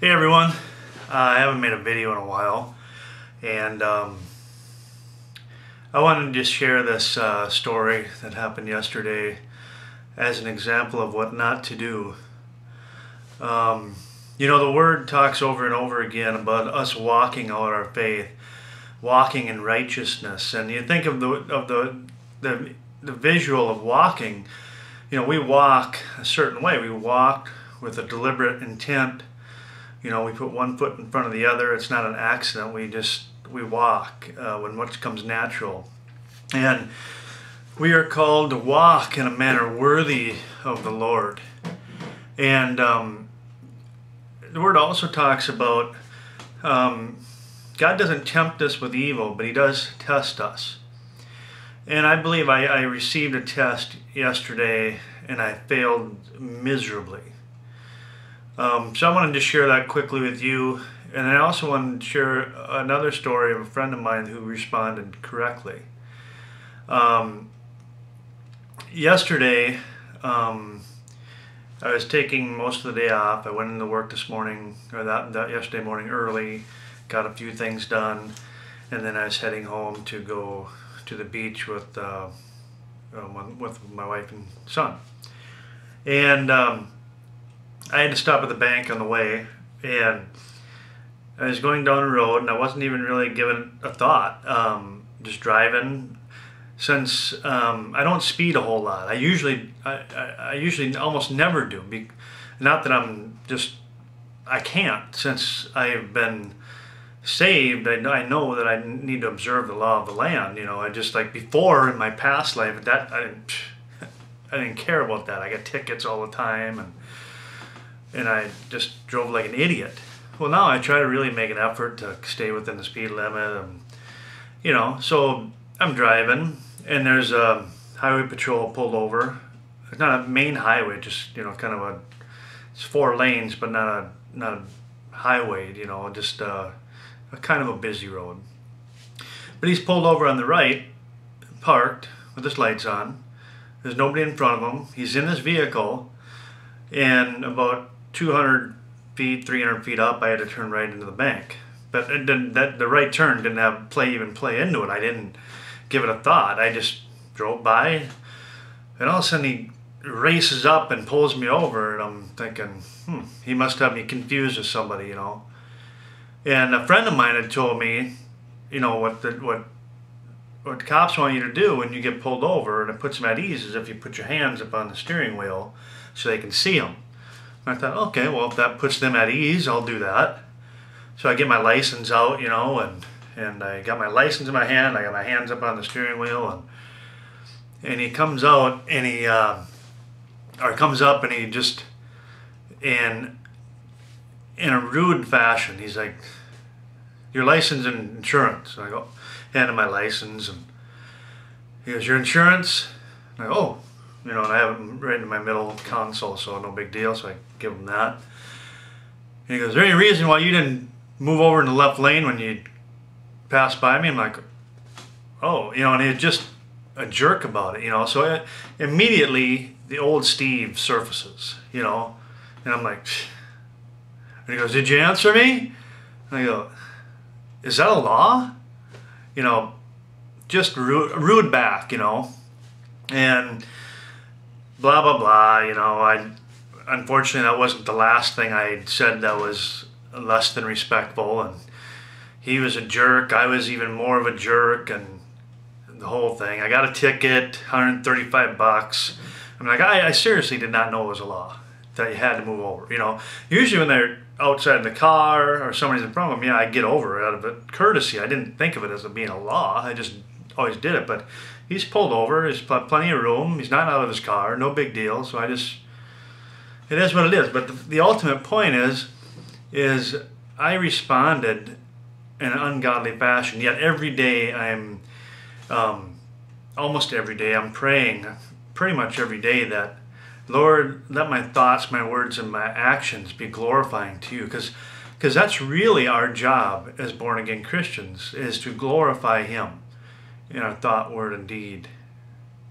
Hey everyone, I haven't made a video in a while, and I wanted to just share this story that happened yesterday as an example of what not to do. The Word talks over and over again about us walking out our faith, walking in righteousness, and you think of the visual of walking. We walk a certain way. We walk with a deliberate intent. We put one foot in front of the other. It's not an accident. We walk when what comes natural. And we are called to walk in a manner worthy of the Lord. And the Word also talks about God doesn't tempt us with evil, but He does test us. And I believe I received a test yesterday and I failed miserably. So I wanted to share that quickly with you, and I also wanted to share another story of a friend of mine who responded correctly. Yesterday, I was taking most of the day off. I went into work this morning, or that yesterday morning early, got a few things done, and then I was heading home to go to the beach with my wife and son. And I had to stop at the bank on the way, and I was going down the road, and I wasn't even really giving a thought, just driving. Since I don't speed a whole lot, I usually almost never do. Not that I can't. Since I've been saved, I know that I need to observe the law of the land. I just, like before in my past life, that I didn't care about that. I got tickets all the time, and I just drove like an idiot. Well, now I try to really make an effort to stay within the speed limit, and so I'm driving, and there's a highway patrol pulled over. It's not a main highway, just kind of it's 4 lanes, but not a highway. Just a kind of a busy road. But he's pulled over on the right, parked with his lights on. There's nobody in front of him. He's in his vehicle, and about 200 feet, 300 feet up, I had to turn right into the bank. But the right turn didn't have play into it. I didn't give it a thought. I just drove by, and all of a sudden he races up and pulls me over, and I'm thinking, he must have me confused with somebody, And a friend of mine had told me, what the cops want you to do when you get pulled over, and it puts them at ease, is if you put your hands up on the steering wheel so they can see them. I thought, okay, well, if that puts them at ease, I'll do that. So I get my license out, and I got my license in my hand. I got my hands up on the steering wheel, and he comes out, and he just, in a rude fashion, he's like, your license and insurance. And I go, hand him my license, and he goes, your insurance? And I go, oh. And I have it right in my middle console, so no big deal, so I give him that. And he goes, is there any reason why you didn't move over in the left lane when you passed by me? I'm like, oh, and he's just a jerk about it, So immediately, the old Steve surfaces, and I'm like, psh. And he goes, did you answer me? And I go, is that a law? Just rude back, and blah, blah, blah, unfortunately, that wasn't the last thing I said that was less than respectful, and he was a jerk, I was even more of a jerk, and the whole thing. I got a ticket, $135. I'm like, I seriously did not know it was a law that you had to move over, Usually when they're outside in the car or somebody's in front of them, I get over it out of a courtesy. I didn't think of it as being a law. I just always did it, but he's pulled over. There's plenty of room. He's not out of his car. No big deal. So it is what it is. But the ultimate point is I responded in an ungodly fashion. Yet every day almost every day, I'm praying pretty much every day that, Lord, let my thoughts, my words, and my actions be glorifying to you. Because that's really our job as born-again Christians, is to glorify Him in our thought, word, and deed.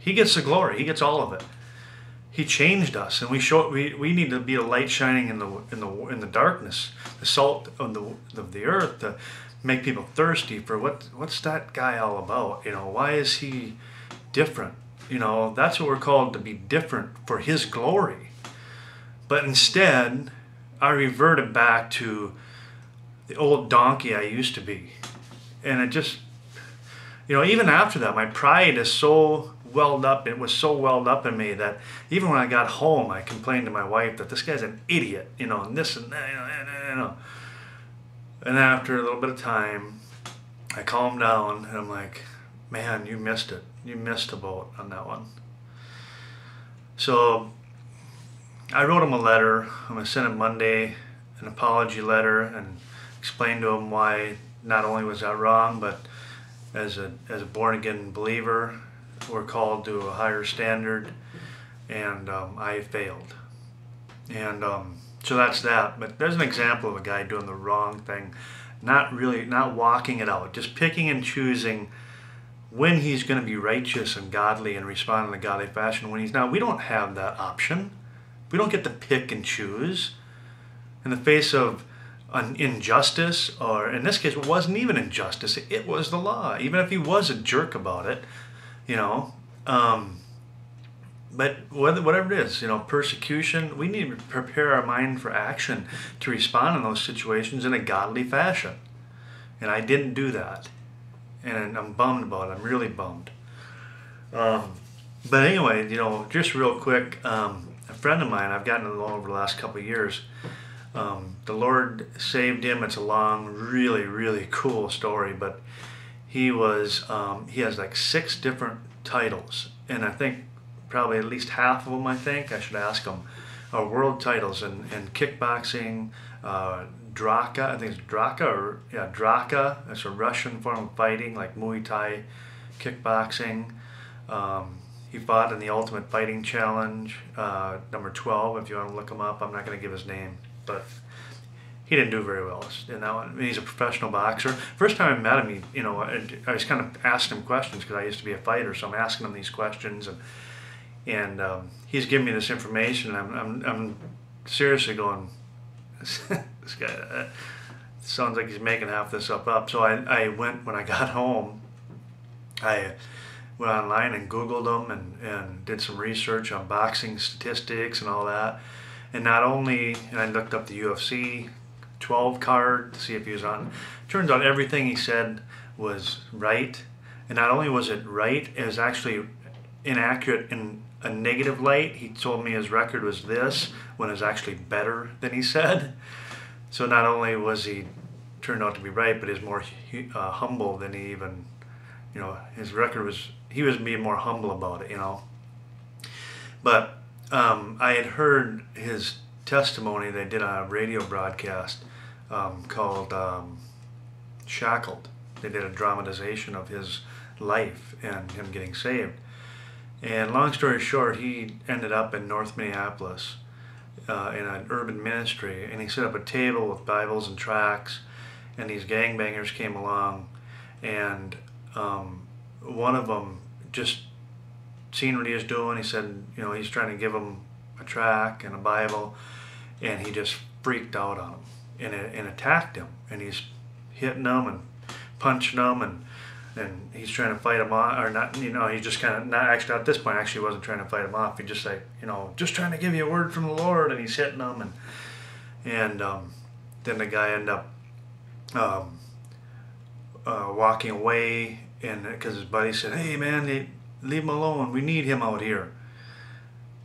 He gets the glory. He gets all of it. He changed us, and we need to be a light shining in the darkness, the salt of the earth, to make people thirsty for what's that guy all about? Why is he different? That's what we're called, to be different for His glory. But instead, I reverted back to the old donkey I used to be, and it just, even after that, my pride is so welled up. It was so welled up in me that even when I got home, I complained to my wife that this guy's an idiot, and this and that, And after a little bit of time, I calmed down, and I'm like, man, you missed it. You missed the boat on that one. So I wrote him a letter. I'm going to send him Monday an apology letter and explain to him why not only was that wrong, but as a born-again believer, we're called to a higher standard, and I failed. And so that's that. But there's an example of a guy doing the wrong thing, not walking it out, just picking and choosing when he's going to be righteous and godly and respond in a godly fashion, when he's not. We don't have that option. We don't get to pick and choose. In the face of an injustice, or in this case, it wasn't even injustice, it was the law, even if he was a jerk about it, but whatever it is, persecution, we need to prepare our mind for action to respond in those situations in a godly fashion. And I didn't do that. And I'm bummed about it. I'm really bummed. But anyway, just real quick, a friend of mine, I've gotten to know over the last couple of years, the Lord saved him. It's a long, really, really cool story, but he has like 6 different titles, and I think probably at least half of them, I should ask him, are world titles in kickboxing, Draka, I think it's Draka, that's a Russian form of fighting, like Muay Thai, kickboxing. He fought in the Ultimate Fighting Challenge, number 12, if you want to look him up. I'm not going to give his name, but he didn't do very well in that one. He's a professional boxer. First time I met him, I was kind of asking him questions because I used to be a fighter, so I'm asking him these questions, and he's giving me this information, and I'm seriously going, this guy sounds like he's making half this up. So I went, when I got home, I went online and Googled him and did some research on boxing statistics and all that. And I looked up the UFC 12 card to see if he was on. Turns out everything he said was right. And not only was it right, it was actually inaccurate in a negative light. He told me his record was this, when it was actually better than he said. So not only was he turned out to be right, but he's more humble than he even, his record was, he was being more humble about it, But I had heard his testimony they did on a radio broadcast called Shackled. They did a dramatization of his life and him getting saved. And long story short, he ended up in North Minneapolis in an urban ministry, and he set up a table with Bibles and tracts, and these gangbangers came along, and one of them just seen what he was doing. He said, he's trying to give him a tract and a Bible, and he just freaked out on him and attacked him, and he's hitting them and punching them, and he's trying to fight him off, or not, he's just kind of, not actually at this point, actually wasn't trying to fight him off. He just like, just trying to give you a word from the Lord, and he's hitting them, and then the guy ended up walking away, and because his buddy said, hey man, leave him alone, we need him out here.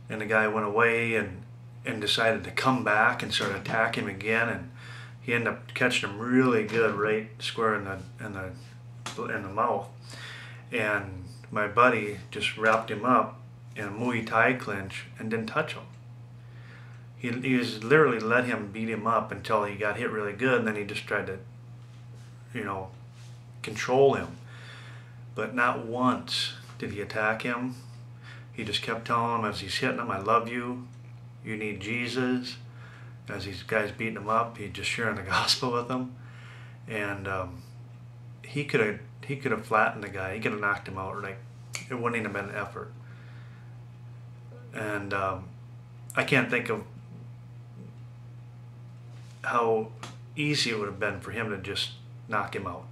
And the guy went away and decided to come back and start attacking him again, and he ended up catching him really good, right square in the mouth. And my buddy just wrapped him up in a Muay Thai clinch and didn't touch him. He was literally let him beat him up until he got hit really good, and then he just tried to, control him. But not once did he attack him. He just kept telling him as he's hitting him, I love you, you need Jesus. As these guys beating him up, he's just sharing the gospel with them. And he could have flattened the guy. He could have knocked him out. Like, it wouldn't even have been an effort. And I can't think of how easy it would have been for him to just knock him out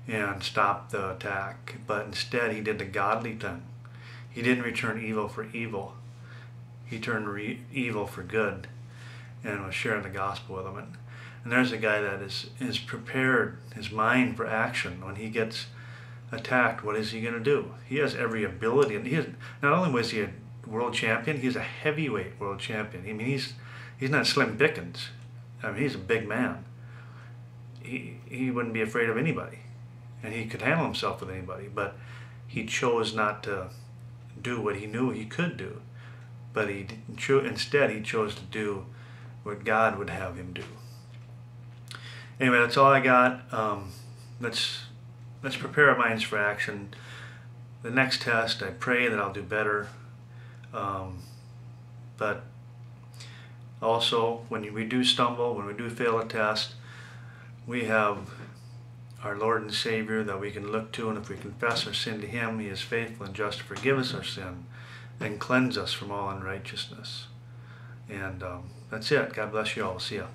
and stop the attack. But instead, he did the godly thing. He didn't return evil for evil. He turned evil for good and was sharing the gospel with them. And there's a guy that is prepared his mind for action. When he gets attacked, what is he going to do? He has every ability. And not only was he a world champion, he's a heavyweight world champion. I mean, he's not Slim Pickens. I mean, he's a big man. He wouldn't be afraid of anybody, and he could handle himself with anybody. But he chose not to do what he knew he could do. But instead he chose to do what God would have him do. Anyway, that's all I got. Let's prepare our minds for action. The next test, I pray that I'll do better. But also, when we do stumble, when we do fail a test, we have our Lord and Savior that we can look to, and if we confess our sin to Him, He is faithful and just to forgive us our sin and cleanse us from all unrighteousness. And that's it. God bless you all. See ya.